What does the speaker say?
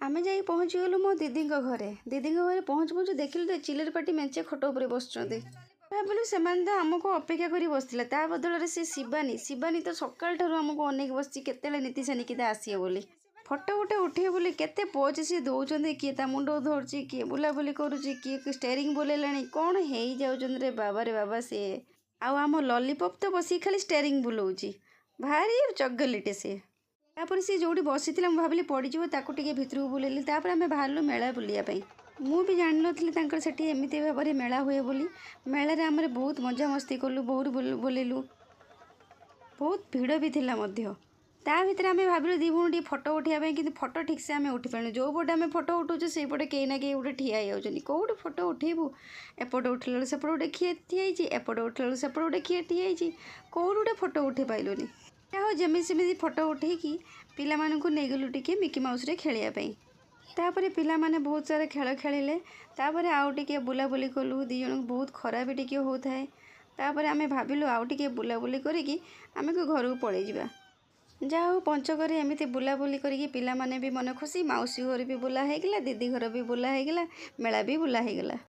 आमे जाई पहुँचीगलु मो दीदी घरे पहुँचु पहुँचु देखिलु तो चिल्लर पाटी मेंचे खट उपरे बसुଛନ୍ତି। भाविलु सेमाने तो आमको अपेक्षा करी बसथिला ता बदल से शिवानी तो सकाल ठारू आमको अनेक बसची केतेले नीतिशा निकिता आसीए बोली फोटो गोटे उठे बोली केते पोज सी दौरान किए ता मुंड धरची किए बुलाबुली करुची किए स्टेरिंग बुलेलाणी कौन हो जाउछन रे बाबा सी आम लॉलीपॉप तो बस खाली स्टेरिंग बुलाऊची भारी चगलिटे सी तापर सी जो बसी भाविली पड़ीज ताकू टे भितर को बुलेली तापर आम बाहर मेला बुलायापी मु भी जान नी से एमती भाव में मेला हुए बोली मेलार आम बहुत मजा मस्ती कलु बहुत बुलिलु बहुत भिड़ भी थिला मध्य ता भीतर आम भाविलु दी भूँ फोटो उठाइबा कि फोटो ठीक से आम उठी पारूँ जो पटे आम फोटो उठाऊँ से पटे कहीं ना कहीं गोटे ठिया हो कौटे फोटो उठेबू एपटे उठला सेपटे गोटे किए ठियाई एपटे उठला सेपटे गोटे किए ठियाई कौट गोटे फोटो उठे पाइलुनी हो जमी सेमती फोटो उठेकी पिला नहीं गलु टिके मिकी माउस रे खेलियापाई तापर पिला माने बहुत सारा खेल खेलिले तापर आउ टिके बुलाबुली कलु दी जन बहुत खरा भी टिके होता है तापर आम भाविलु आउ टिके बुलाबुली करिकी आम को घर को पड़े जावा जाओ पंचक एमती बुलाबुली करिकी पिला माने भी मन खुशी मौसी घर भी बुला होगला दीदी घर भी बुला होगला मेला भी बुला होगला।